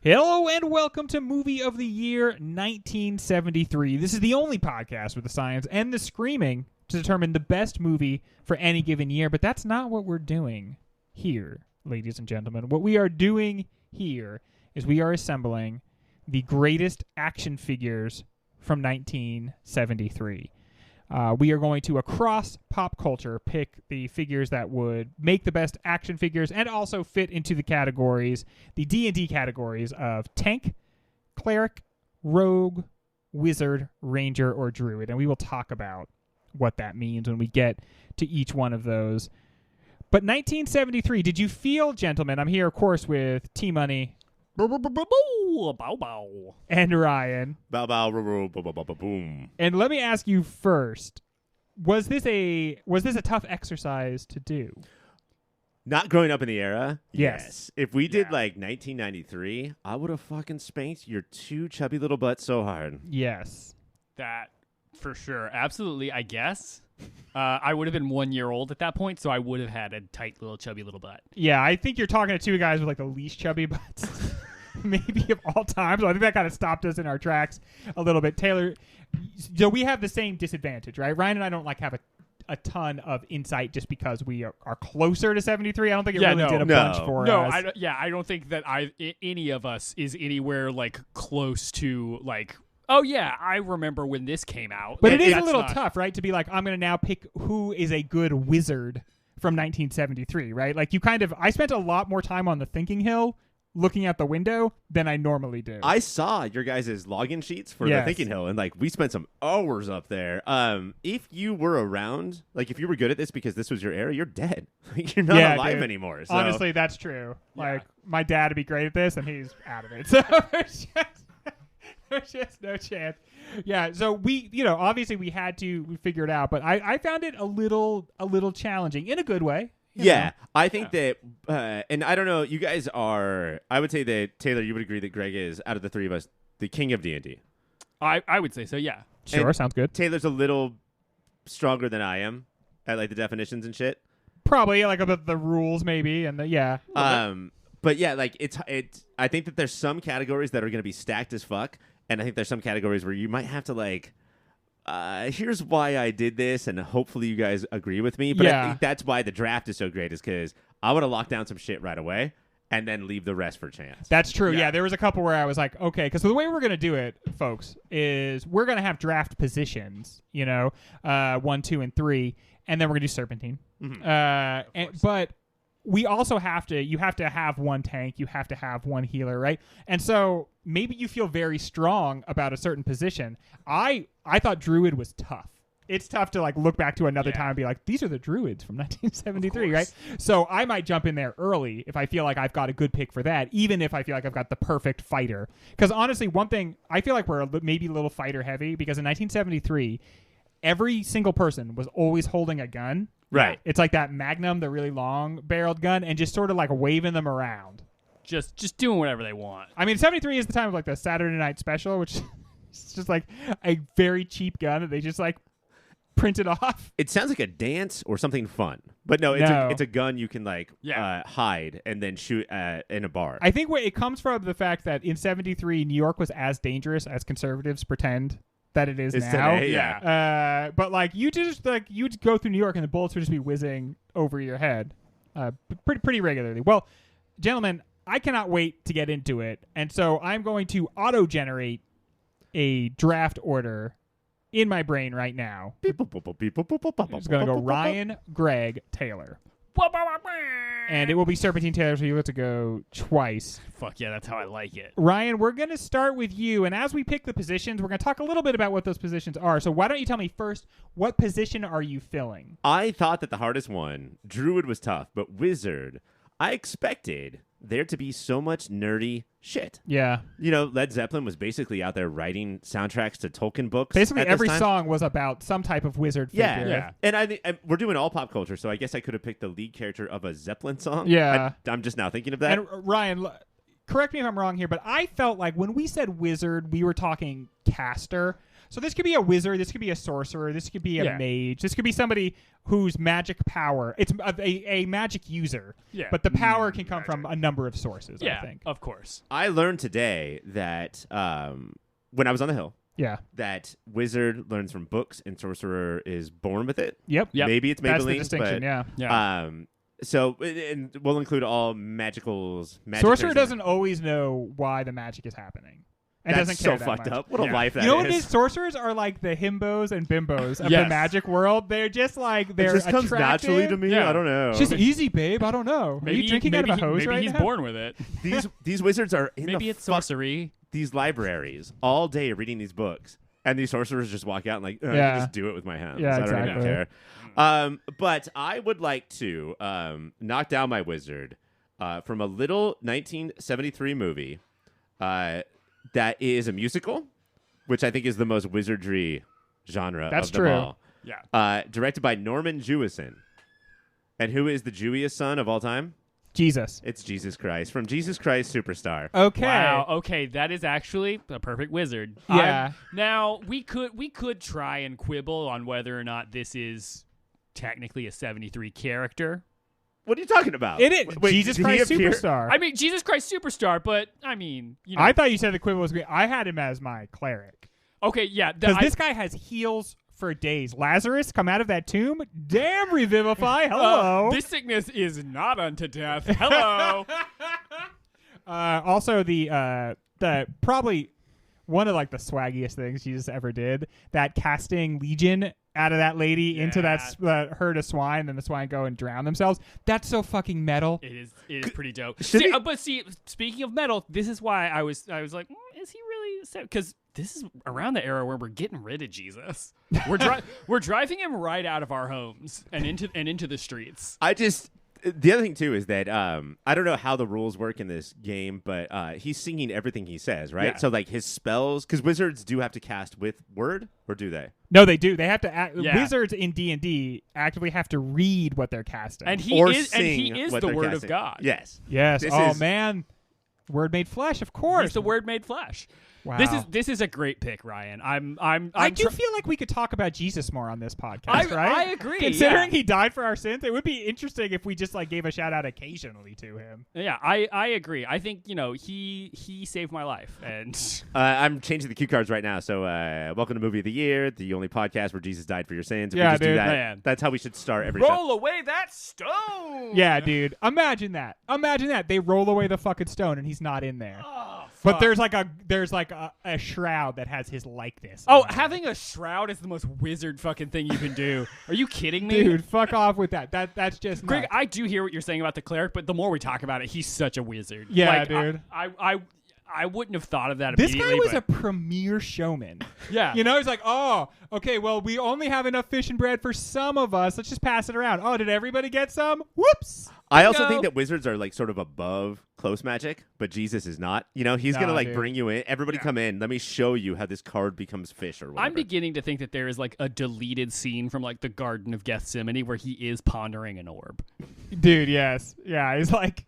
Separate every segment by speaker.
Speaker 1: Hello and welcome to Movie of the Year 1973. This is the only podcast with the science and the screaming to determine the best movie for any given year, but that's not what we're doing here, ladies and gentlemen. What we are doing here is we are assembling the greatest action figures from 1973. We are going to, across pop culture, pick the figures that would make the best action figures and also fit into the categories, the D&D categories of tank, cleric, rogue, wizard, ranger, or druid. And we will talk about what that means when we get to each one of those. But 1973, did you feel, gentlemen, I'm here, of course, with T-Money
Speaker 2: Bow bow.
Speaker 1: and Ryan.
Speaker 3: Bow bow boom.
Speaker 1: And let me ask you first, was this a tough exercise to do?
Speaker 3: Not growing up in the era?
Speaker 1: Yes.
Speaker 3: If we did like 1993, I would have fucking spanked your two chubby little butts so hard.
Speaker 1: Yes.
Speaker 2: That for sure. Absolutely, I guess. I would have been 1 year old at that point, so I would have had a tight little chubby little butt.
Speaker 1: Yeah, I think you're talking to two guys with like the least chubby butts maybe of all time. So I think that kind of stopped us in our tracks a little bit. Taylor, so we have the same disadvantage, right? Ryan and I don't like have a ton of insight just because we are closer to 73. I don't think it really did a bunch for us.
Speaker 2: I don't think that any of us is anywhere like close to like, oh yeah, I remember when this came out.
Speaker 1: But it is a little tough, right? To be like, I'm going to now pick who is a good wizard from 1973, right? Like I spent a lot more time on the thinking hill looking out the window than I normally do.
Speaker 3: I saw your guys' login sheets for the Thinking Hill, and like we spent some hours up there. If you were around, like if you were good at this because this was your era, you're dead. You're not alive anymore. So.
Speaker 1: Honestly, that's true.
Speaker 2: Yeah.
Speaker 1: Like my dad would be great at this, and he's out of it. So there's just no chance. Yeah, so we, obviously we figure it out, but I found it a little challenging in a good way.
Speaker 3: Yeah, I think that, and I don't know, you guys are, I would say that, Taylor, you would agree that Greg is, out of the three of us, the king of D&D.
Speaker 2: I would say so, yeah.
Speaker 1: Sure,
Speaker 3: And
Speaker 1: sounds good.
Speaker 3: Taylor's a little stronger than I am at like the definitions and shit.
Speaker 1: Probably like about the rules maybe, and
Speaker 3: But yeah, like it's. I think that there's some categories that are going to be stacked as fuck, and I think there's some categories where you might have to like. Here's why I did this, and hopefully you guys agree with me. But I think that's why the draft is so great, is because I would have locked down some shit right away and then leave the rest for chance.
Speaker 1: That's true. Yeah, there was a couple where I was like, okay, because the way we're going to do it, folks, is we're going to have draft positions, 1, 2, and 3, and then we're going to do Serpentine.
Speaker 3: Mm-hmm.
Speaker 1: But we also you have to have one tank, you have to have one healer, right? And so maybe you feel very strong about a certain position. I thought Druid was tough. It's tough to like look back to another time and be like, these are the Druids from 1973, right? So I might jump in there early if I feel like I've got a good pick for that, even if I feel like I've got the perfect fighter. Because honestly, one thing, I feel like we're maybe a little fighter heavy, because in 1973, every single person was always holding a gun.
Speaker 3: Right.
Speaker 1: It's like that Magnum, the really long-barreled gun, and just sort of like waving them around.
Speaker 2: Just doing whatever they want.
Speaker 1: I mean, 73 is the time of like the Saturday Night Special, which is just like a very cheap gun that they just like printed off.
Speaker 3: It sounds like a dance or something fun, but no, it's a gun you can like hide and then shoot in a bar.
Speaker 1: I think it comes from the fact that in 73, New York was as dangerous as conservatives pretend that it is now.
Speaker 3: Today,
Speaker 1: but like you'd go through New York and the bullets would just be whizzing over your head pretty regularly. Well, gentlemen, I cannot wait to get into it. And so I'm going to auto-generate a draft order in my brain right now. It's going to go Ryan, Greg, Taylor. And it will be Serpentine Taylor, so you have to go twice.
Speaker 2: Fuck yeah, that's how I like it.
Speaker 1: Ryan, we're going to start with you, and as we pick the positions, we're going to talk a little bit about what those positions are. So why don't you tell me first, what position are you filling?
Speaker 3: I thought that the hardest one, Druid, was tough, but Wizard, I expected there to be so much nerdy shit.
Speaker 1: Yeah.
Speaker 3: Led Zeppelin was basically out there writing soundtracks to Tolkien books.
Speaker 1: Basically, every song was about some type of wizard figure.
Speaker 3: Yeah. And we're doing all pop culture, so I guess I could have picked the lead character of a Zeppelin song.
Speaker 1: Yeah.
Speaker 3: I'm just now thinking of that.
Speaker 1: And Ryan, correct me if I'm wrong here, but I felt like when we said wizard, we were talking caster. So this could be a wizard. This could be a sorcerer. This could be a mage. This could be somebody whose magic power. It's a magic user.
Speaker 2: Yeah.
Speaker 1: But the power can come from a number of sources.
Speaker 2: Yeah,
Speaker 1: I think.
Speaker 2: of course.
Speaker 3: I learned today that when I was on the hill,
Speaker 1: Yeah.
Speaker 3: that wizard learns from books and sorcerer is born with it.
Speaker 1: Yep.
Speaker 3: Maybe it's Maybelline.
Speaker 1: That's the distinction.
Speaker 3: But,
Speaker 1: yeah.
Speaker 3: So and we'll include all magicals.
Speaker 1: Sorcerer doesn't always know why the magic is happening. And
Speaker 3: That's
Speaker 1: doesn't care
Speaker 3: so
Speaker 1: that
Speaker 3: fucked
Speaker 1: much.
Speaker 3: up. What a life that is.
Speaker 1: You know what it is? Sorcerers are like the himbos and bimbos of the
Speaker 2: Yes.
Speaker 1: magic world. They're just like they're
Speaker 3: It just comes
Speaker 1: attractive.
Speaker 3: naturally to me.
Speaker 2: Yeah.
Speaker 3: I don't know.
Speaker 1: It's just easy, babe. I don't know. Are you drinking out of a hose
Speaker 2: maybe
Speaker 1: right
Speaker 2: he's
Speaker 1: now?
Speaker 2: born with it.
Speaker 3: these wizards are in
Speaker 2: Maybe
Speaker 3: the
Speaker 2: it's sorcery.
Speaker 3: these libraries all day reading these books, and these sorcerers just walk out and like, I
Speaker 1: Yeah.
Speaker 3: can just do it with my hands.
Speaker 1: Yeah,
Speaker 3: I don't even
Speaker 1: exactly.
Speaker 3: care. But I would like to knock down my wizard from a little 1973 movie that is a musical, which I think is the most wizardry genre
Speaker 1: That's
Speaker 3: of them
Speaker 1: true.
Speaker 3: all.
Speaker 2: Yeah.
Speaker 3: Directed by Norman Jewison. And who is the Jewiest son of all time?
Speaker 1: Jesus.
Speaker 3: It's Jesus Christ from Jesus Christ Superstar.
Speaker 1: Okay.
Speaker 2: Wow. Okay, that is actually a perfect wizard.
Speaker 1: Yeah.
Speaker 2: Now we could try and quibble on whether or not this is technically a 73 character.
Speaker 3: What are you talking about?
Speaker 1: It is
Speaker 3: Wait,
Speaker 1: Jesus
Speaker 3: did he
Speaker 1: Christ
Speaker 3: appear-
Speaker 1: Superstar.
Speaker 2: I mean, Jesus Christ Superstar, but I mean, you know.
Speaker 1: I thought you said the quiver was green. I had him as my cleric
Speaker 2: okay, yeah.
Speaker 1: because this guy has heals for days. Lazarus, come out of that tomb. Damn, revivify. Hello.
Speaker 2: This sickness is not unto death. Hello.
Speaker 1: Also, the probably one of like the swaggiest things Jesus ever did. That casting Legion out of that lady into that herd of swine, and the swine go and drown themselves. That's so fucking metal.
Speaker 2: It is pretty dope.
Speaker 3: Should he-
Speaker 2: But speaking of metal, this is why I was like, is he really? Because this is around the era where we're getting rid of Jesus. We're driving him right out of our homes and into the streets.
Speaker 3: The other thing too is that I don't know how the rules work in this game, but he's singing everything he says, right?
Speaker 2: Yeah.
Speaker 3: So like his spells, because wizards do have to cast with word, or do they?
Speaker 1: No, they do. They have to act.
Speaker 2: Yeah.
Speaker 1: Wizards in D&D actively have to read what they're casting.
Speaker 2: And
Speaker 3: Or
Speaker 2: he is
Speaker 3: sing what
Speaker 2: the
Speaker 3: they're
Speaker 2: word
Speaker 3: casting.
Speaker 2: of God.
Speaker 3: Yes.
Speaker 1: yes.
Speaker 3: This
Speaker 1: Oh
Speaker 3: is-
Speaker 1: man, Word made flesh. Of course.
Speaker 2: He's the Word made flesh.
Speaker 1: Wow.
Speaker 2: This is a great pick, Ryan.
Speaker 1: I do feel like we could talk about Jesus more on this podcast, right?
Speaker 2: I agree.
Speaker 1: Considering
Speaker 2: yeah.
Speaker 1: he died for our sins, it would be interesting if we just like gave a shout out occasionally to him.
Speaker 2: Yeah, I agree. I think he saved my life, and
Speaker 3: I'm changing the cue cards right now. So welcome to Movie of the Year, the only podcast where Jesus died for your sins. If
Speaker 1: Yeah,
Speaker 3: we just do
Speaker 1: dude.
Speaker 3: that,
Speaker 2: Man.
Speaker 3: that's how we should start every show.
Speaker 2: roll away that stone.
Speaker 1: Yeah, dude. Imagine that. Imagine that. They roll away the fucking stone and he's not in there.
Speaker 2: Oh,
Speaker 1: But
Speaker 2: fuck.
Speaker 1: there's like a shroud that has his likeness.
Speaker 2: Oh,
Speaker 1: on it.
Speaker 2: having a shroud is the most wizard fucking thing you can do. Are you kidding me?
Speaker 1: Dude, fuck off with that. That's just
Speaker 2: Greg,
Speaker 1: nuts.
Speaker 2: I do hear what you're saying about the cleric, but the more we talk about it, he's such a wizard.
Speaker 1: Yeah,
Speaker 2: Like,
Speaker 1: dude.
Speaker 2: I wouldn't have thought of that
Speaker 1: This
Speaker 2: immediately.
Speaker 1: guy was
Speaker 2: but
Speaker 1: a premier showman.
Speaker 2: yeah.
Speaker 1: You know, he's like, oh, okay, well, we only have enough fish and bread for some of us. Let's just pass it around. Oh, did everybody get some? Whoops.
Speaker 3: I also
Speaker 2: Bingo.
Speaker 3: think that wizards are like sort of above close magic, but Jesus is not. You know, he's
Speaker 1: Nah,
Speaker 3: gonna like
Speaker 1: dude.
Speaker 3: bring you in. Everybody come in. Let me show you how this card becomes fish or whatever.
Speaker 2: I'm beginning to think that there is like a deleted scene from like the Garden of Gethsemane where he is pondering an orb.
Speaker 1: Dude, yes. Yeah, he's like,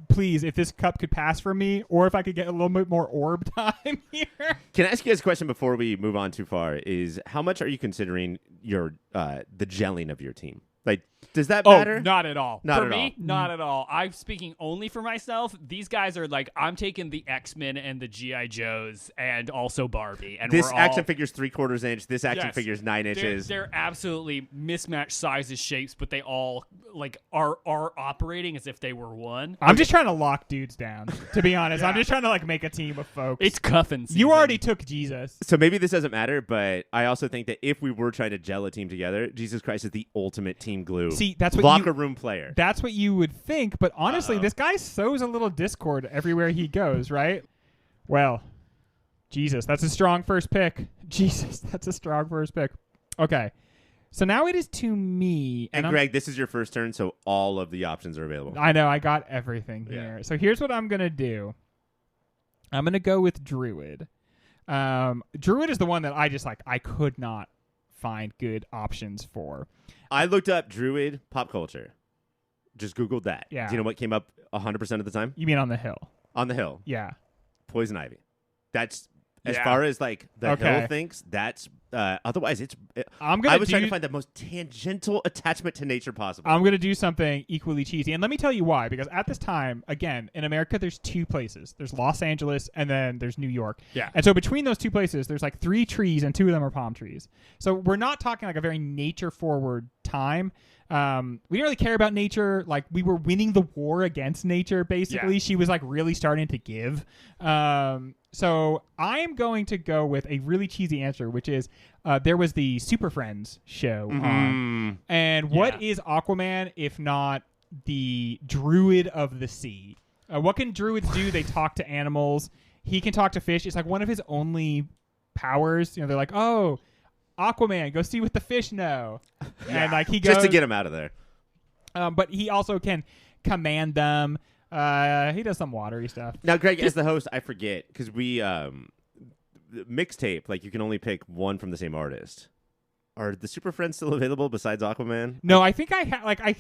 Speaker 1: please, if this cup could pass for me, or if I could get a little bit more orb time here.
Speaker 3: Can I ask you guys a question before we move on too far? Is how much are you considering your the gelling of your team? Like, does that matter?
Speaker 2: Oh, not at all.
Speaker 3: Not
Speaker 2: for
Speaker 3: at
Speaker 2: me,
Speaker 3: all.
Speaker 2: not at all. I'm speaking only for myself. These guys are like, I'm taking the X-Men and the G.I. Joes and also Barbie. And
Speaker 3: This
Speaker 2: we're
Speaker 3: action
Speaker 2: all,
Speaker 3: figure's 3/4 inch. This action
Speaker 2: Yes.
Speaker 3: figure's 9 inches.
Speaker 2: They're absolutely mismatched sizes, shapes, but they all like are operating as if they were one.
Speaker 1: I'm just trying to lock dudes down, to be honest. I'm
Speaker 2: Yeah.
Speaker 1: just trying to like make a team of folks.
Speaker 2: It's cuffing season.
Speaker 1: You already took Jesus.
Speaker 3: So maybe this doesn't matter, but I also think that if we were trying to gel a team together, Jesus Christ is the ultimate team glue.
Speaker 1: See, that's what
Speaker 3: locker
Speaker 1: you
Speaker 3: room player.
Speaker 1: That's what you would think, but honestly, this guy sows a little discord everywhere he goes, right? Well, Jesus, that's a strong first pick. Jesus, that's a strong first pick. Okay. So now it is to me.
Speaker 3: And
Speaker 1: I'm-
Speaker 3: Greg, this is your first turn, so all of the options are available.
Speaker 1: I know, I got everything
Speaker 3: Yeah.
Speaker 1: here. So here's what I'm going to do. I'm going to go with Druid. Druid is the one that I could not find good options for.
Speaker 3: I looked up Druid pop culture. Just Googled that.
Speaker 1: Yeah.
Speaker 3: Do you know what came up 100% of the time?
Speaker 1: You mean on the hill?
Speaker 3: On the hill.
Speaker 1: Yeah.
Speaker 3: Poison ivy. That's As
Speaker 2: Yeah.
Speaker 3: far as like the
Speaker 1: Okay.
Speaker 3: hill thinks, that's otherwise it's.
Speaker 1: I'm gonna
Speaker 3: I was trying
Speaker 1: do-
Speaker 3: to find the most tangential attachment to nature possible.
Speaker 1: I'm going to do something equally cheesy. And let me tell you why. Because at this time, again, in America, there's two places. There's Los Angeles and then there's New York.
Speaker 2: Yeah.
Speaker 1: And so between those two places, there's like 3 trees and 2 of them are palm trees. So we're not talking like a very nature-forward time. We didn't really care about nature. Like, we were winning the war against nature, basically.
Speaker 2: Yeah.
Speaker 1: She was like really starting to give. So I am going to go with a really cheesy answer, which is there was the Super Friends show on. And what is Aquaman if not the druid of the sea? What can druids do? They talk to animals. He can talk to fish. It's like one of his only powers. You know, they're like, oh, Aquaman, go see what the fish know. And like he goes
Speaker 3: just to get him out of there.
Speaker 1: but he also can command them. He does some watery stuff.
Speaker 3: Now, Greg, as the host, I forget because we mixtape. Like you can only pick one from the same artist. Are the Super Friends still available besides Aquaman?
Speaker 1: No, I think I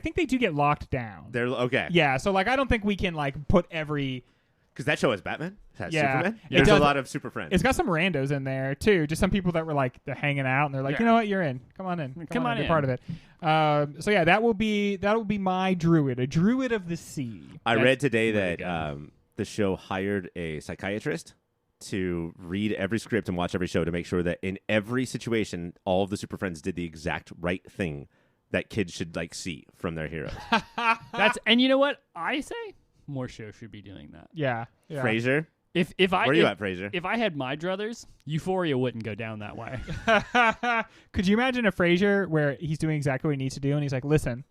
Speaker 1: think they do get locked down.
Speaker 3: They're okay.
Speaker 1: Yeah, so like I don't think we can like put every.
Speaker 3: Because that show has Batman. It has
Speaker 1: Yeah.
Speaker 3: Superman.
Speaker 1: It
Speaker 3: There's
Speaker 1: does.
Speaker 3: a lot of Super Friends.
Speaker 1: It's got some randos in there too. Just some people that were like they're hanging out and they're like,
Speaker 2: Yeah.
Speaker 1: you know what, you're in. Come on in.
Speaker 2: Come on
Speaker 1: be
Speaker 2: in.
Speaker 1: part of it. So yeah, that will be my druid, a druid of the sea.
Speaker 3: I
Speaker 2: That's
Speaker 3: read today
Speaker 2: really
Speaker 3: that
Speaker 2: good.
Speaker 3: the show hired a psychiatrist to read every script and watch every show to make sure that in every situation, all of the Super Friends did the exact right thing that kids should like see from their heroes.
Speaker 2: And you know what I say? More shows should be doing that.
Speaker 1: Yeah.
Speaker 3: Frasier,
Speaker 2: If
Speaker 3: where are you at, Frasier?
Speaker 2: If I had my druthers, Euphoria wouldn't go down that way.
Speaker 1: Could you imagine a Frasier where he's doing exactly what he needs to do and he's like, listen,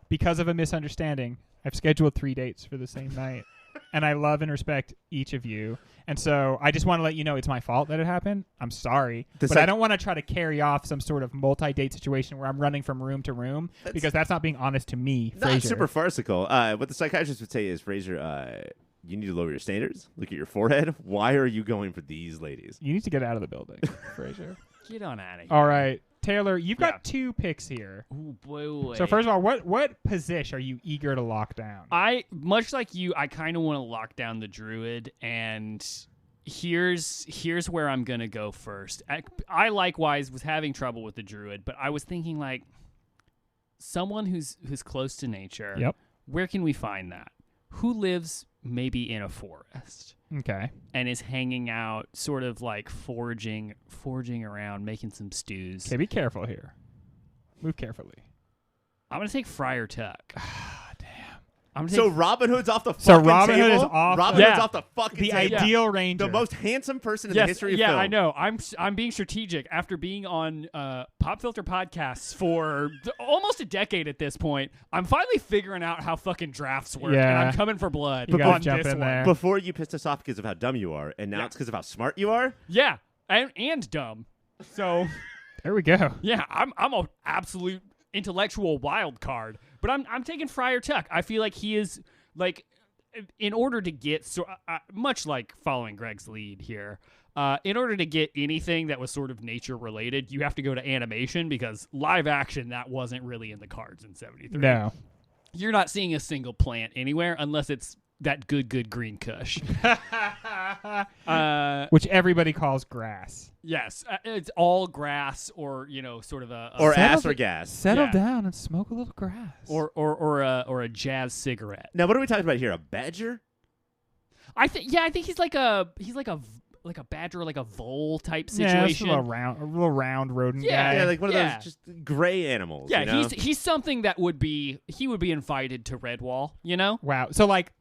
Speaker 1: because of a misunderstanding, I've scheduled 3 dates for the same night. And I love and respect each of you. And so I just want to let you know it's my fault that it happened. I'm sorry. But I don't want to try to carry off some sort of multi-date situation where I'm running from room to room because that's not being honest to me,
Speaker 3: Not
Speaker 1: Frasier.
Speaker 3: super farcical. What the psychiatrist would say is, Frasier, you need to lower your standards. Look at your forehead. Why are you going for these ladies?
Speaker 1: You need to get out of the building, Frasier.
Speaker 2: Get on out of here.
Speaker 1: All right. Taylor, you've got
Speaker 2: Yeah.
Speaker 1: 2 picks here.
Speaker 2: Ooh, boy.
Speaker 1: So first of all, what position are you eager to lock down?
Speaker 2: I much like you, I kind of want to lock down the druid, and here's where I'm gonna go first. I likewise was having trouble with the druid, but I was thinking like someone who's close to nature.
Speaker 1: Yep.
Speaker 2: Where can we find that? Who lives maybe in a forest
Speaker 1: Okay.
Speaker 2: and is hanging out, sort of like foraging around, making some stews.
Speaker 1: Okay, be careful here. Move carefully.
Speaker 2: I'm gonna take Friar Tuck. I'm gonna
Speaker 3: So
Speaker 2: take
Speaker 3: Robin Hood's off the
Speaker 1: So
Speaker 3: fucking
Speaker 1: Robin Hood
Speaker 3: table?
Speaker 1: is off
Speaker 3: Robin
Speaker 2: the-
Speaker 3: Hood's
Speaker 2: Yeah.
Speaker 3: off the fucking
Speaker 1: The
Speaker 3: table.
Speaker 1: ideal ranger.
Speaker 3: The most handsome person in
Speaker 2: yes,
Speaker 3: the history of
Speaker 2: yeah,
Speaker 3: film.
Speaker 2: I know. I'm being strategic after being on Pop Filter podcasts for almost a decade at this point. I'm finally figuring out how fucking drafts work, and
Speaker 1: Yeah.
Speaker 2: I'm coming for blood
Speaker 1: You gotta
Speaker 2: on
Speaker 1: jump
Speaker 2: this
Speaker 1: in
Speaker 2: one.
Speaker 1: there.
Speaker 3: Before you pissed us off because of how dumb you are, and now
Speaker 2: Yeah.
Speaker 3: it's because of how smart you are.
Speaker 2: Yeah, and dumb. So
Speaker 1: There we go.
Speaker 2: yeah, I'm a absolute intellectual wild card, but I'm taking Friar Tuck. I feel like he is like, in order to get much like following Greg's lead here. In order to get anything that was sort of nature related, you have to go to animation because live action that wasn't really in the cards in '73.
Speaker 1: No.
Speaker 2: You're not seeing a single plant anywhere unless it's that good green kush.
Speaker 1: Which everybody calls grass.
Speaker 2: Yes, it's all grass or sort of a
Speaker 3: Or
Speaker 1: Settle
Speaker 3: ass or
Speaker 1: the-
Speaker 3: gas.
Speaker 1: Settle
Speaker 2: Yeah.
Speaker 1: down and smoke a little grass.
Speaker 2: or a jazz cigarette.
Speaker 3: Now, what are we talking about here? A badger?
Speaker 2: I think he's like a badger, like a vole type
Speaker 1: yeah, it's
Speaker 2: situation.
Speaker 1: a little round rodent
Speaker 2: Yeah,
Speaker 1: guy.
Speaker 3: Yeah, like one of
Speaker 2: Yeah.
Speaker 3: those just gray animals.
Speaker 2: Yeah,
Speaker 3: you know?
Speaker 2: he's something that would be invited to Redwall,
Speaker 1: Wow. So like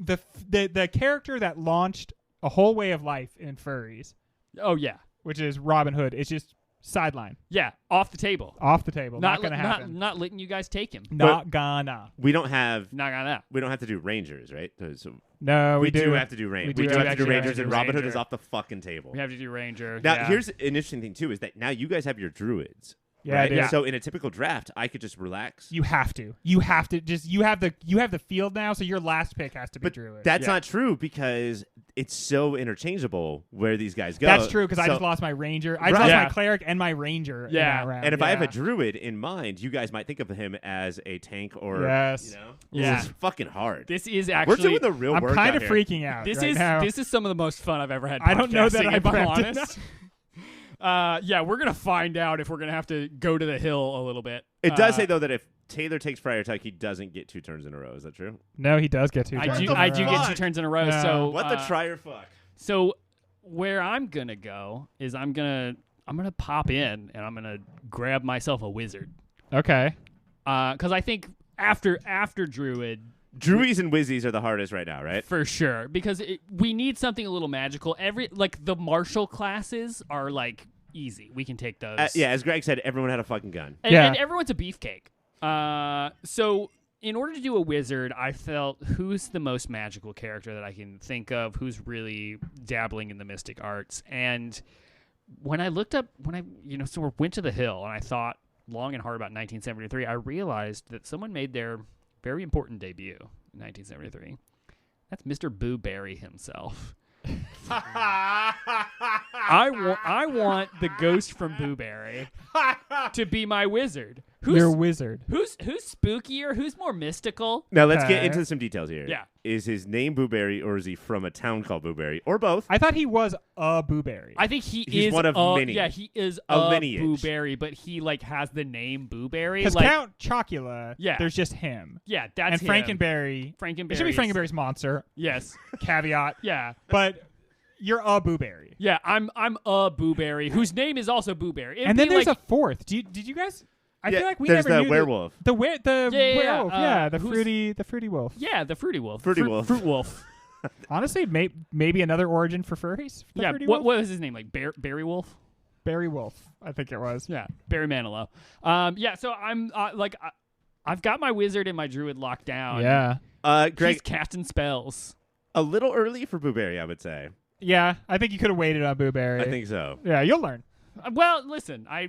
Speaker 1: the character that launched a whole way of life in furries,
Speaker 2: Oh yeah.
Speaker 1: which is Robin Hood, is just sideline,
Speaker 2: Yeah, off the table.
Speaker 1: off the table. Not gonna happen.
Speaker 2: Not letting you guys take him.
Speaker 1: Not gonna.
Speaker 3: We don't have
Speaker 2: Not gonna.
Speaker 3: to do rangers, right? So
Speaker 1: No,
Speaker 3: we do have to do rangers.
Speaker 1: we
Speaker 3: We
Speaker 1: do
Speaker 3: do have to do
Speaker 1: actually
Speaker 3: rangers,
Speaker 1: have to
Speaker 3: and
Speaker 1: do
Speaker 3: Robin Hood
Speaker 2: ranger.
Speaker 3: is off the fucking table.
Speaker 2: We have to do ranger.
Speaker 3: Now,
Speaker 2: yeah.
Speaker 3: here's an interesting thing too: is that now you guys have your druids.
Speaker 1: Yeah,
Speaker 3: right?
Speaker 1: dude.
Speaker 3: So in a typical draft, I could just relax.
Speaker 1: You have to. You have to just. You have the field now. So your last pick has to be
Speaker 3: But
Speaker 1: Druid.
Speaker 3: that's not true because it's so interchangeable where these guys go.
Speaker 1: That's true because I
Speaker 3: So-
Speaker 1: just lost my ranger. I just
Speaker 3: Right.
Speaker 1: lost
Speaker 2: Yeah.
Speaker 1: my cleric and my ranger. In
Speaker 2: Yeah.
Speaker 1: that round.
Speaker 3: And if I have a
Speaker 1: Yeah.
Speaker 3: druid in mind, you guys might think of him as a tank or
Speaker 1: Yes.
Speaker 3: you know,
Speaker 2: Yeah.
Speaker 3: This is fucking hard.
Speaker 2: This is
Speaker 3: We're
Speaker 2: actually
Speaker 3: doing the real
Speaker 1: I'm
Speaker 3: work.
Speaker 1: kind
Speaker 3: out
Speaker 1: of
Speaker 3: here.
Speaker 1: freaking out.
Speaker 2: this
Speaker 1: right
Speaker 2: is
Speaker 1: now.
Speaker 2: this is some of the most fun I've ever had.
Speaker 1: I don't know that
Speaker 2: podcasting,
Speaker 1: I
Speaker 2: if I'm
Speaker 1: prepped
Speaker 2: honest. Yeah, we're gonna find out if we're gonna have to go to the hill a little bit.
Speaker 3: It does say though that if Taylor takes Friar Tuck, he doesn't get 2 turns in a row. Is that true?
Speaker 1: No, he does get 2
Speaker 2: I
Speaker 1: turns.
Speaker 2: do.
Speaker 1: in a
Speaker 2: I do
Speaker 1: row.
Speaker 2: get 2 turns in a row.
Speaker 1: Yeah.
Speaker 2: So
Speaker 3: What the try or fuck?
Speaker 2: So where I'm gonna go is I'm gonna pop in and I'm gonna grab myself a wizard.
Speaker 1: Okay.
Speaker 2: Because I think after druid.
Speaker 3: Druids and Wizzies are the hardest right now, right?
Speaker 2: For sure, because we need something a little magical. The martial classes are like easy. We can take those.
Speaker 3: Yeah, as Greg said, everyone had a fucking gun.
Speaker 2: And everyone's a beefcake. So in order to do a wizard, I felt who's the most magical character that I can think of, who's really dabbling in the mystic arts. And when I looked up, sort of went to the hill and I thought long and hard about 1973, I realized that someone made their very important debut in 1973. That's Mr. Boo Berry himself. I want the ghost from Boo Berry to be my wizard.
Speaker 1: You're a wizard.
Speaker 2: Who's spookier? Who's more mystical?
Speaker 3: Now let's get
Speaker 1: Okay.
Speaker 3: into some details here.
Speaker 2: Yeah.
Speaker 3: Is his name Booberry or is he from a town called Booberry or both?
Speaker 1: I thought he was a Booberry.
Speaker 2: I think he's
Speaker 3: He's one of many.
Speaker 2: Yeah, he is
Speaker 3: A
Speaker 2: a
Speaker 3: lineage.
Speaker 2: Boo Berry, but he has the name Boo Berry.
Speaker 1: Because Count Chocula,
Speaker 2: Yeah.
Speaker 1: there's just him.
Speaker 2: Yeah, that's
Speaker 1: and Frankenberry.
Speaker 2: Frankenberry.
Speaker 1: It should be Frankenberry's monster.
Speaker 2: Yes.
Speaker 1: Caveat.
Speaker 2: Yeah.
Speaker 1: But you're a Booberry.
Speaker 2: Yeah, I'm a Boo Berry whose name is also Boo Berry.
Speaker 1: And then there's a fourth. Did you guys? I
Speaker 3: Yeah,
Speaker 1: feel like we
Speaker 3: there's
Speaker 1: never
Speaker 3: the
Speaker 1: knew
Speaker 3: werewolf.
Speaker 1: The
Speaker 2: Yeah,
Speaker 1: werewolf. Yeah, the
Speaker 2: who's-
Speaker 1: fruity wolf.
Speaker 2: Yeah, the Fruity Wolf.
Speaker 3: Fruity Wolf.
Speaker 2: Fruit Wolf.
Speaker 1: Honestly, maybe another origin for furries. The
Speaker 2: Yeah,
Speaker 1: fruity
Speaker 2: what
Speaker 1: wolf?
Speaker 2: was his name? Berry Wolf?
Speaker 1: Barry Wolf, I think it was.
Speaker 2: Yeah, Barry Manilow. Yeah, so I'm I've got my wizard and my druid locked down.
Speaker 1: Yeah.
Speaker 3: Greg,
Speaker 2: He's casting spells.
Speaker 3: a little early for Booberry, I would say.
Speaker 1: Yeah, I think you could have waited on Booberry.
Speaker 3: I think so.
Speaker 1: Yeah, you'll learn.
Speaker 2: Well, listen, I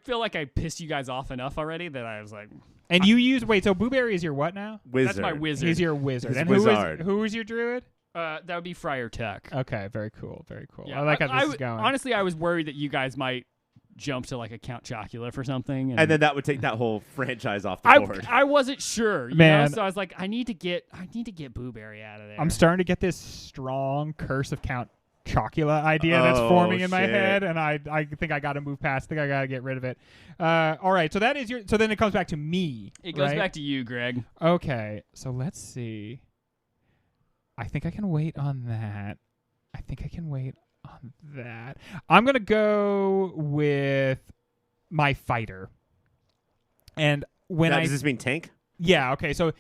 Speaker 2: feel like I pissed you guys off enough already that I was like,
Speaker 1: And you use so Booberry is your what now?
Speaker 3: Wizard.
Speaker 2: that's my wizard.
Speaker 1: He's your wizard.
Speaker 3: He's
Speaker 1: and
Speaker 3: wizard.
Speaker 1: who is your druid?
Speaker 2: That would be Friar Tuck.
Speaker 1: Okay, very cool, very cool.
Speaker 2: Yeah,
Speaker 1: I like how this is going.
Speaker 2: Honestly, I was worried that you guys might jump to like a Count Chocula for something,
Speaker 3: And then that would take that whole franchise off the board.
Speaker 2: I wasn't sure, you
Speaker 1: Man.
Speaker 2: know? So I was like, I need to get Booberry out of there.
Speaker 1: I'm starting to get this strong Curse of Count Chocula idea that's
Speaker 3: Oh,
Speaker 1: forming in my
Speaker 3: shit.
Speaker 1: head, and I think I got to move past. I think I got to get rid of it. All right, so that is your. So then it comes back to me.
Speaker 2: It goes
Speaker 1: right?
Speaker 2: back to you, Greg.
Speaker 1: Okay, so let's see. I think I can wait on that. I'm gonna go with my fighter. And when
Speaker 3: Now, does this mean tank?
Speaker 1: Yeah, okay. So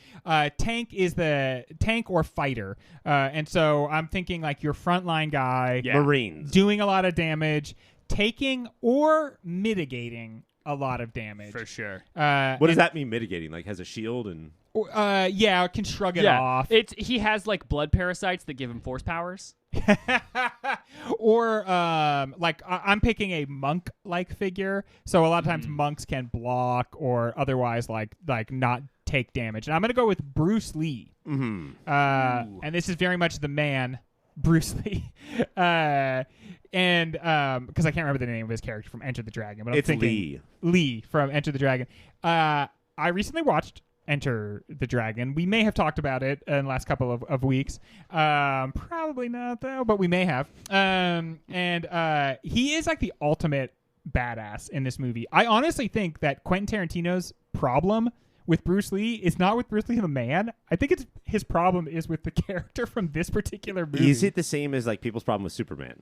Speaker 1: tank is the tank or fighter. And so I'm thinking like your frontline guy
Speaker 2: Yeah.
Speaker 3: Marines.
Speaker 1: doing a lot of damage, taking or mitigating a lot of damage.
Speaker 2: For sure.
Speaker 3: What does that mean, mitigating? Like, has a shield and...
Speaker 1: Yeah, can shrug it off.
Speaker 2: He has like blood parasites that give him force powers.
Speaker 1: Or like I'm picking a monk-like figure, so a lot of times monks can block or otherwise like not take damage. And I'm gonna go with Bruce Lee.
Speaker 3: Mm-hmm.
Speaker 1: And this is very much the man, Bruce Lee. And because I can't remember the name of his character from Enter the Dragon, but I'm
Speaker 3: It's
Speaker 1: thinking Lee from Enter the Dragon. I recently watched Enter the Dragon. We may have talked about it in the last couple of weeks. Probably not, though, but we may have. And he is like the ultimate badass in this movie. I honestly think that Quentin Tarantino's problem with Bruce Lee is not with Bruce Lee the man. I think his problem is with the character from this particular movie.
Speaker 3: Is it the same as like people's problem with Superman?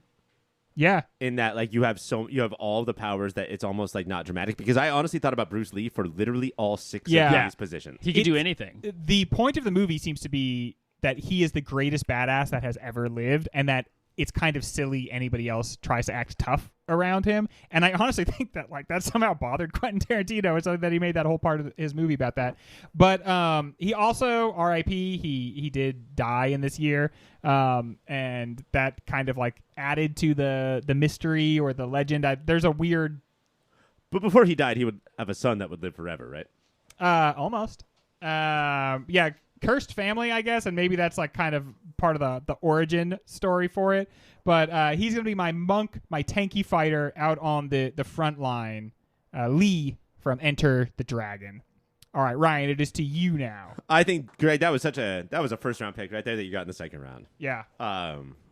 Speaker 1: Yeah.
Speaker 3: In that, like, you have all the powers that it's almost like not dramatic. Because I honestly thought about Bruce Lee for literally all 6 of these positions.
Speaker 2: He could do anything.
Speaker 1: The point of the movie seems to be that he is the greatest badass that has ever lived, and that it's kind of silly anybody else tries to act tough around him. And I honestly think that like that somehow bothered Quentin Tarantino, so that he made that whole part of his movie about that. But he also, R.I.P., he did die in this year, and that kind of like added to the mystery or the legend. There's a weird
Speaker 3: But before he died, he would have a son that would live forever, right?
Speaker 1: Almost. Yeah, cursed family, I guess, and maybe that's like kind of part of the origin story for it. But he's gonna be my monk, my tanky fighter out on the front line. Lee from Enter the Dragon. All right, Ryan, it is to you now.
Speaker 3: I think, Greg, that was a first round pick right there that you got in the second round.
Speaker 1: Yeah.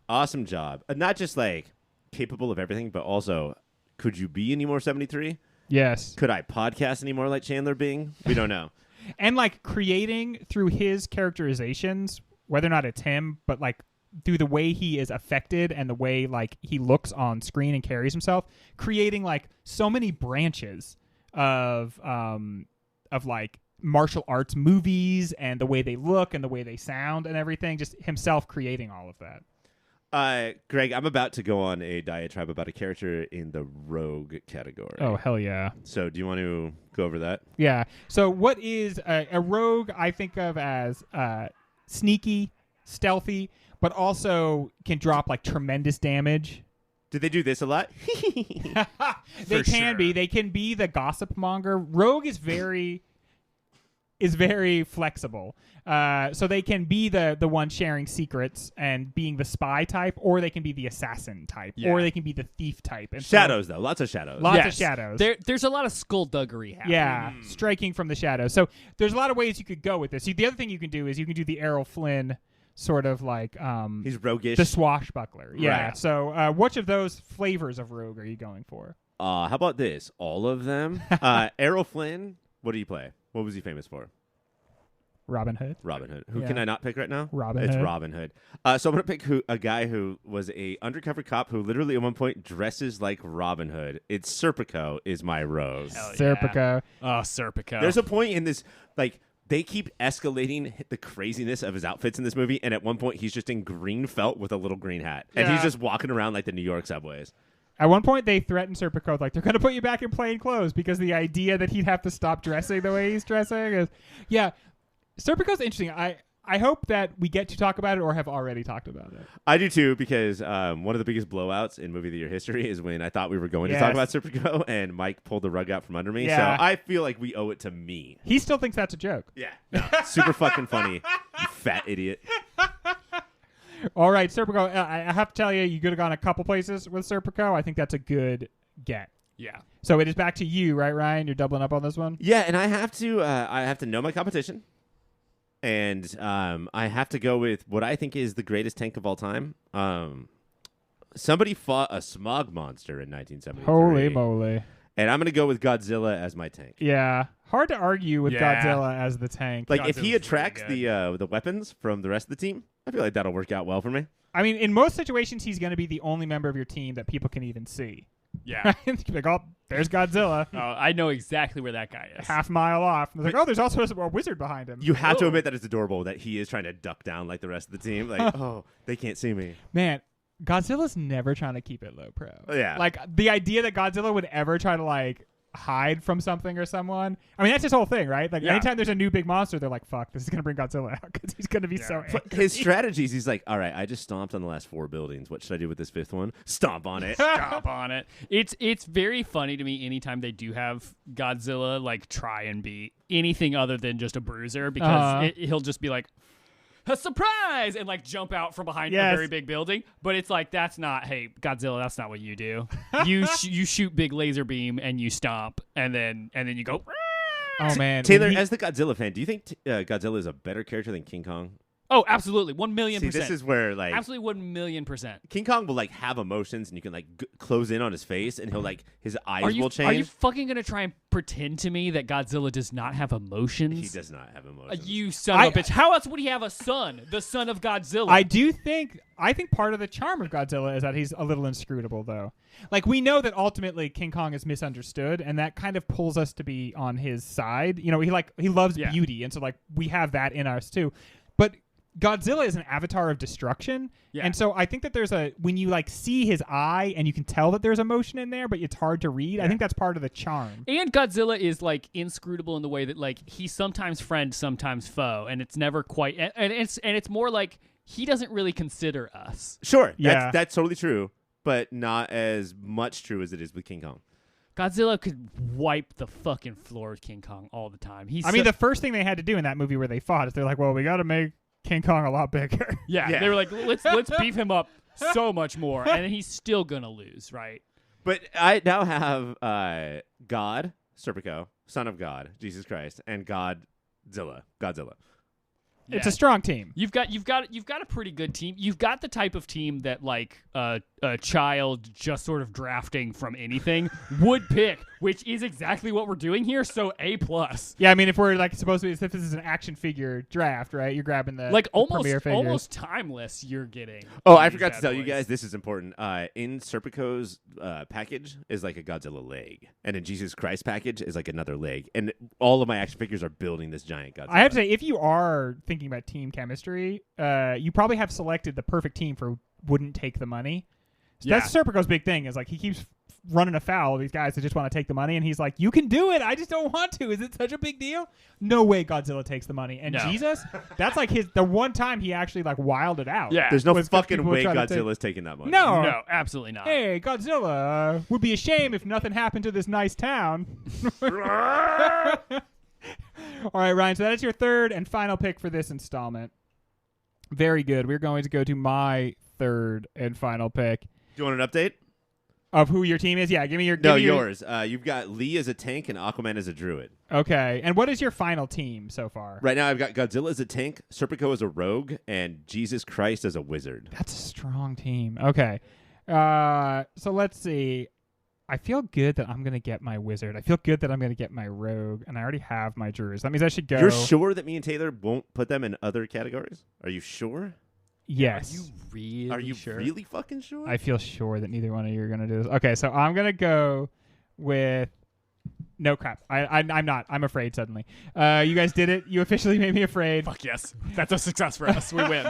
Speaker 3: Awesome job. Not just like capable of everything, but also, could you be any more 73?
Speaker 1: Yes.
Speaker 3: Could I podcast any more like Chandler Bing? We don't know.
Speaker 1: And like creating through his characterizations, whether or not it's him, but like through the way he is affected and the way like he looks on screen and carries himself, creating like so many branches of like martial arts movies and the way they look and the way they sound and everything, just himself creating all of that.
Speaker 3: Greg, I'm about to go on a diatribe about a character in the rogue category.
Speaker 1: Oh, hell yeah.
Speaker 3: So do you want to go over that?
Speaker 1: Yeah. So what is a rogue? I think of as sneaky, stealthy, but also can drop like tremendous damage.
Speaker 3: Did they do this a lot?
Speaker 1: They can be. They can be the gossip monger. Rogue is very flexible. So they can be the one sharing secrets and being the spy type, or they can be the assassin type, or they can be the thief type. And
Speaker 3: shadows, though. Lots of shadows.
Speaker 1: Lots of shadows.
Speaker 2: There's a lot of skullduggery happening.
Speaker 1: Yeah, striking from the shadows. So there's a lot of ways you could go with this. The other thing you can do is you can do the Errol Flynn sort of like
Speaker 3: he's roguish,
Speaker 1: the swashbuckler. Yeah.
Speaker 3: Right.
Speaker 1: So which of those flavors of rogue are you going for?
Speaker 3: How about this? All of them. Errol Flynn. What do you play? What was he famous for?
Speaker 1: Robin Hood.
Speaker 3: Robin Hood. Who
Speaker 1: Yeah.
Speaker 3: can I not pick right now?
Speaker 1: Robin
Speaker 3: It's
Speaker 1: Hood.
Speaker 3: Robin Hood. So I'm gonna pick a guy who was a undercover cop who literally at one point dresses like Robin Hood. It's Serpico is my rogue.
Speaker 2: Hell yeah.
Speaker 1: Serpico.
Speaker 2: Oh, Serpico.
Speaker 3: There's a point in this like. They keep escalating the craziness of his outfits in this movie, and at one point he's just in green felt with a little green hat, and he's just walking around like the New York subways.
Speaker 1: At one point, they threatened Serpico, like, they're going to put you back in plain clothes because the idea that he'd have to stop dressing the way he's dressing is... Yeah, Serpico's interesting. I hope that we get to talk about it or have already talked about it.
Speaker 3: I do too, because one of the biggest blowouts in movie of the year history is when I thought we were going to talk about Serpico, and Mike pulled the rug out from under me.
Speaker 1: Yeah.
Speaker 3: So I feel like we owe it to me.
Speaker 1: He still thinks that's a joke.
Speaker 3: Yeah, no, super fucking funny, you fat idiot.
Speaker 1: All right, Serpico, I have to tell you, you could have gone a couple places with Serpico. I think that's a good get.
Speaker 2: Yeah.
Speaker 1: So it is back to you, right, Ryan? You're doubling up on this one?
Speaker 3: Yeah, and I have to know my competition. And I have to go with what I think is the greatest tank of all time. Somebody fought a smog monster in 1973.
Speaker 1: Holy moly.
Speaker 3: And I'm going to go with Godzilla as my tank.
Speaker 1: Yeah. Hard to argue with
Speaker 2: Yeah.
Speaker 1: Godzilla as the tank.
Speaker 3: Like, if he
Speaker 2: Godzilla's
Speaker 3: attracts
Speaker 2: really
Speaker 3: the weapons from the rest of the team, I feel like that'll work out well for me.
Speaker 1: I mean, in most situations, he's going to be the only member of your team that people can even see.
Speaker 2: Yeah.
Speaker 1: Like, oh, there's Godzilla.
Speaker 2: Oh, I know exactly where that guy is.
Speaker 1: Half mile off. And they're like, oh, there's also a wizard behind him.
Speaker 3: You have to admit that it's adorable that he is trying to duck down like the rest of the team. Like, oh, they can't see me.
Speaker 1: Man, Godzilla's never trying to keep it low pro.
Speaker 3: Yeah.
Speaker 1: Like, the idea that Godzilla would ever try to, like, hide from something or someone. I mean, that's his whole thing, right? Like, anytime there's a new big monster, they're like, fuck, this is going to bring Godzilla out because he's going to be so angry.
Speaker 3: His strategies, he's like, all right, I just stomped on the last 4 buildings. What should I do with this 5th one? Stomp on it.
Speaker 2: Stomp on it. It's very funny to me anytime they do have Godzilla like try and be anything other than just a bruiser, because he'll just be like, a surprise, and like jump out from behind a very big building. But it's like, that's not, hey, Godzilla, that's not what you do. You shoot big laser beam and you stomp, and then you go.
Speaker 1: Oh man,
Speaker 3: Taylor, as the Godzilla fan, do you think Godzilla is a better character than King Kong?
Speaker 2: Oh, absolutely, 1,000,000%.
Speaker 3: See, this is where like
Speaker 2: absolutely 1,000,000%.
Speaker 3: King Kong will like have emotions, and you can like close in on his face, and he'll like his eyes will change.
Speaker 2: Are you fucking gonna try and pretend to me that Godzilla does not have emotions?
Speaker 3: He does not have emotions.
Speaker 2: You son of a bitch! How else would he have a son? The son of Godzilla.
Speaker 1: I think part of the charm of Godzilla is that he's a little inscrutable, though. Like, we know that ultimately King Kong is misunderstood, and that kind of pulls us to be on his side. You know, he loves beauty, and so like we have that in us too. But Godzilla is an avatar of destruction, and so I think that when you like see his eye and you can tell that there's emotion in there, but it's hard to read. I think that's part of the charm.
Speaker 2: And Godzilla is like inscrutable in the way that like he's sometimes friend, sometimes foe, and it's never quite. And it's more like he doesn't really consider us.
Speaker 3: Sure, that's totally true, but not as much true as it is with King Kong.
Speaker 2: Godzilla could wipe the fucking floor with King Kong all the time.
Speaker 1: I mean, the first thing they had to do in that movie where they fought is they're like, well, we got to make King Kong a lot bigger.
Speaker 2: yeah, they were like, let's beef him up so much more, and he's still gonna lose, right?
Speaker 3: But I now have God, Serpico, Son of God, Jesus Christ, and Godzilla.
Speaker 1: It's a strong team.
Speaker 2: You've got a pretty good team. You've got the type of team that like a child just sort of drafting from anything would pick, which is exactly what we're doing here. So A+.
Speaker 1: Yeah, I mean, if we're like supposed to be, if this is an action figure draft, right? You're grabbing the
Speaker 2: like
Speaker 1: premier
Speaker 2: almost timeless. You're getting.
Speaker 3: Oh, I forgot to tell you guys. This is important. In Serpico's package is like a Godzilla leg, and in Jesus Christ package is like another leg, and all of my action figures are building this giant Godzilla.
Speaker 1: I have to say, if you are thinking about team chemistry, you probably have selected the perfect team for wouldn't take the money. So that's Serpico's big thing is like he keeps running afoul of these guys that just want to take the money, and he's like, you can do it, I just don't want to. Is it such a big deal? No way Godzilla takes the money. And Jesus, that's like the one time he actually like wilded out.
Speaker 2: Yeah.
Speaker 3: There's no fucking way Godzilla's taking that money.
Speaker 2: No, absolutely not.
Speaker 1: Hey, Godzilla, would be a shame if nothing happened to this nice town. All right, Ryan, so that is your third and final pick for this installment. Very good. We're going to go to my third and final pick.
Speaker 3: Do you want an update?
Speaker 1: Of who your team is? Yeah, give me your...
Speaker 3: yours. You've got Lee as a tank and Aquaman as a druid.
Speaker 1: Okay, and what is your final team so far?
Speaker 3: Right now I've got Godzilla as a tank, Serpico as a rogue, and Jesus Christ as a wizard.
Speaker 1: That's a strong team. Okay. So let's see. I feel good that I'm going to get my wizard. I feel good that I'm going to get my rogue, and I already have my druids. That means I should go...
Speaker 3: You're sure that me and Taylor won't put them in other categories? Are you sure?
Speaker 1: Yes.
Speaker 2: Are you
Speaker 3: really fucking sure?
Speaker 1: I feel sure that neither one of you are going to do this. Okay, so I'm going to go with... No crap. I'm not. I'm afraid suddenly. You guys did it. You officially made me afraid.
Speaker 2: Fuck yes. That's a success for us. We win.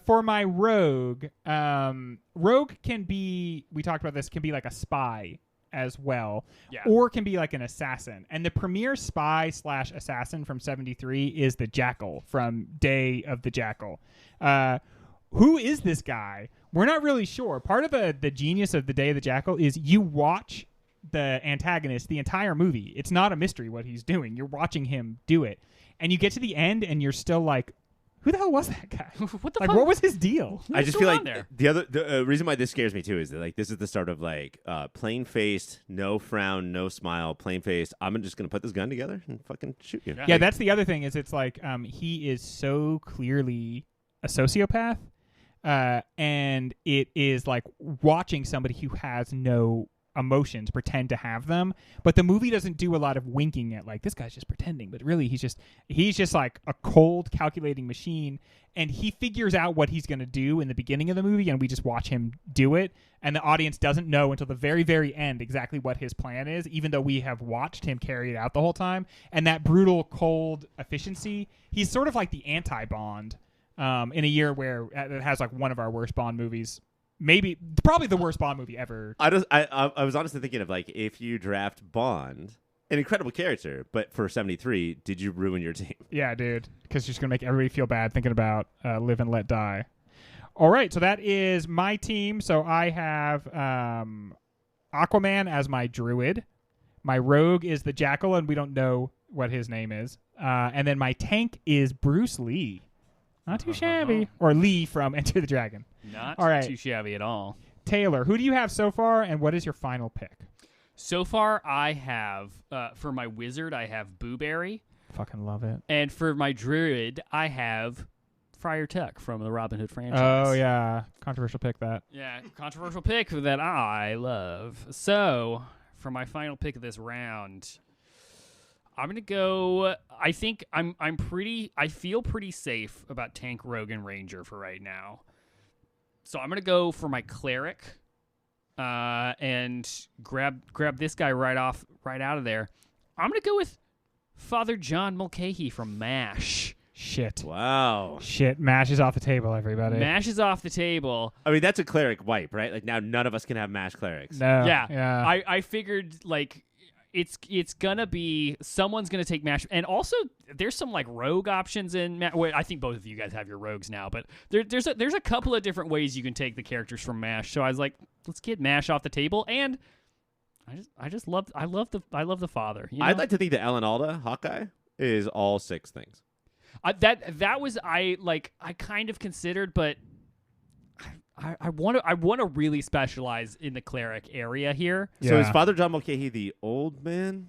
Speaker 1: For my rogue, rogue can be, we talked about this, can be like a spy as well, or can be like an assassin. And the premier spy / assassin from 73 is the Jackal from Day of the Jackal. Who is this guy? We're not really sure. Part of the genius of the Day of the Jackal is you watch the antagonist the entire movie. It's not a mystery what he's doing. You're watching him do it. And you get to the end and you're still like, who the hell was that guy?
Speaker 2: What the
Speaker 1: fuck?
Speaker 2: fuck?
Speaker 1: What was his deal?
Speaker 3: I just feel like the reason why this scares me too is that like this is the start of like plain faced, no frown, no smile, plain faced. I'm just gonna put this gun together and fucking shoot you.
Speaker 1: Yeah, that's the other thing is it's like he is so clearly a sociopath, and it is like watching somebody who has no emotions pretend to have them, but the movie doesn't do a lot of winking at like this guy's just pretending, but really he's just like a cold calculating machine, and he figures out what he's going to do in the beginning of the movie, and we just watch him do it, and the audience doesn't know until the very, very end exactly what his plan is, even though we have watched him carry it out the whole time. And that brutal cold efficiency, he's sort of like the anti-Bond in a year where it has like one of our worst Bond movies. Probably the worst Bond movie ever.
Speaker 3: I was honestly thinking of like if you draft Bond, an incredible character, but for 73, did you ruin your team?
Speaker 1: Yeah, dude, because you're just gonna make everybody feel bad thinking about Live and Let Die. All right, so that is my team. So I have Aquaman as my druid. My rogue is the Jackal, and we don't know what his name is. And then my tank is Bruce Lee. Not too shabby. Or Lee from Enter the Dragon.
Speaker 2: Not
Speaker 1: all right.
Speaker 2: too shabby at all.
Speaker 1: Taylor, who do you have so far, and what is your final pick?
Speaker 2: So far, I have, for my wizard, I have Booberry.
Speaker 1: Fucking love it.
Speaker 2: And for my druid, I have Friar Tuck from the Robin Hood franchise.
Speaker 1: Oh, yeah. Controversial pick, that.
Speaker 2: Yeah, controversial pick that I love. So, for my final pick of this round, I'm gonna go. I think I feel pretty safe about Tank, Rogue, and Ranger for right now. So I'm gonna go for my cleric, and grab this guy right out of there. I'm gonna go with Father John Mulcahy from MASH.
Speaker 1: Shit.
Speaker 3: Wow.
Speaker 1: Shit. MASH is off the table, everybody.
Speaker 2: MASH is off the table.
Speaker 3: I mean, that's a cleric wipe, right? Like now, none of us can have MASH clerics.
Speaker 1: No.
Speaker 2: Yeah. I figured like. It's gonna be someone's gonna take MASH, and also there's some like rogue options in MASH. Well, I think both of you guys have your rogues now, but there's a couple of different ways you can take the characters from MASH. So I was like, let's get MASH off the table, and I love the father. You know?
Speaker 3: I'd like to think that Alan Alda, Hawkeye, is all 6 things.
Speaker 2: That was I kind of considered, but I want to really specialize in the cleric area here.
Speaker 1: Yeah.
Speaker 3: So is Father John Mulcahy the old man?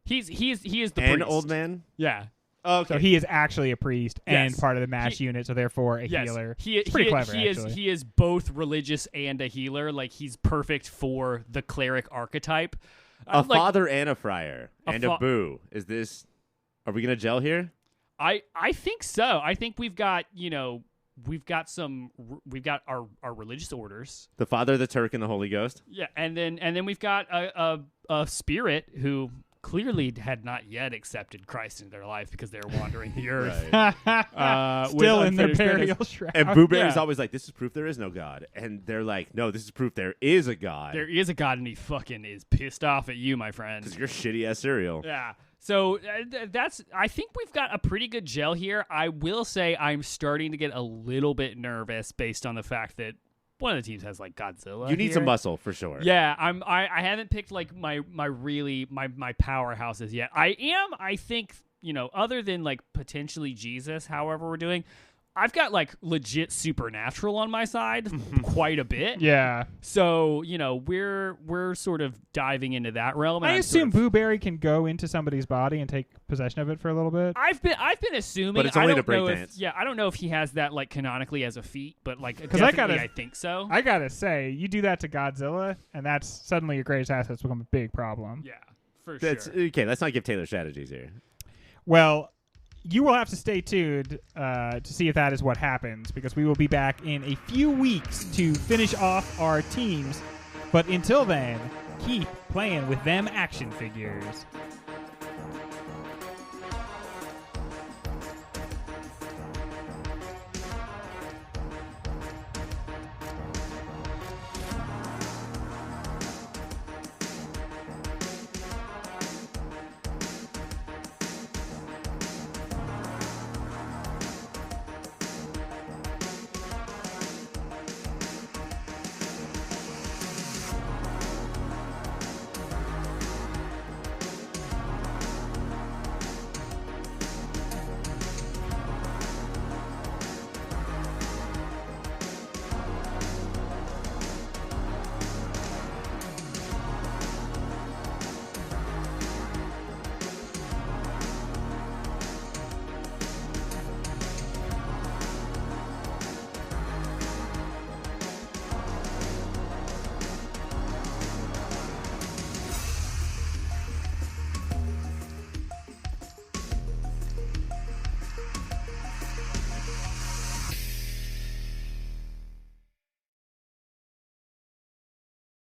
Speaker 2: He is the
Speaker 3: And
Speaker 2: priest.
Speaker 3: old man?
Speaker 2: Yeah.
Speaker 3: Okay.
Speaker 1: So he is actually a priest and
Speaker 2: Yes.
Speaker 1: part of the MASH unit, so therefore a
Speaker 2: Yes.
Speaker 1: healer.
Speaker 2: He,
Speaker 1: It's pretty clever,
Speaker 2: he
Speaker 1: actually.
Speaker 2: is both religious and a healer. Like he's perfect for the cleric archetype.
Speaker 3: A
Speaker 2: Like,
Speaker 3: father and a friar and a
Speaker 2: fa-
Speaker 3: boo. Are we going to gel here?
Speaker 2: I think so. I think we've got our religious orders.
Speaker 3: The Father, the Turk, and the Holy Ghost?
Speaker 2: Yeah, and then we've got a spirit who clearly had not yet accepted Christ into their life because they're wandering the earth.
Speaker 3: Right.
Speaker 1: Still
Speaker 2: with
Speaker 1: in their
Speaker 2: unfinished
Speaker 1: burial
Speaker 2: business.
Speaker 1: shroud.
Speaker 3: And Boo Berry's
Speaker 2: Yeah.
Speaker 3: always like, this is proof there is no God. And they're like, no, this is proof there is a God.
Speaker 2: There is a God, and he fucking is pissed off at you, my friend.
Speaker 3: Because you're shitty-ass cereal.
Speaker 2: Yeah. So I think we've got a pretty good gel here. I will say I'm starting to get a little bit nervous based on the fact that one of the teams has like Godzilla.
Speaker 3: You need
Speaker 2: here.
Speaker 3: some muscle, for sure.
Speaker 2: Yeah, I haven't picked like my powerhouses yet. I think, other than like potentially Jesus, however we're doing, I've got like legit supernatural on my side quite a bit.
Speaker 1: Yeah.
Speaker 2: So, we're sort of diving into that realm. And
Speaker 1: I
Speaker 2: I'm
Speaker 1: assume
Speaker 2: sort of-
Speaker 1: Boo Berry can go into somebody's body and take possession of it for a little bit.
Speaker 2: I've been assuming,
Speaker 3: But it's only
Speaker 2: I don't
Speaker 3: to break
Speaker 2: know
Speaker 3: dance.
Speaker 2: I don't know if he has that like canonically as a feat, but like
Speaker 1: 'Cause I
Speaker 2: definitely
Speaker 1: gotta-
Speaker 2: I think so.
Speaker 1: I gotta say, you do that to Godzilla, and that's suddenly your greatest assets become a big problem.
Speaker 2: Yeah, for
Speaker 3: That's,
Speaker 2: sure.
Speaker 3: okay, let's not give Taylor strategies here.
Speaker 1: Well, you will have to stay tuned to see if that is what happens, because we will be back in a few weeks to finish off our teams. But until then, keep playing with them action figures.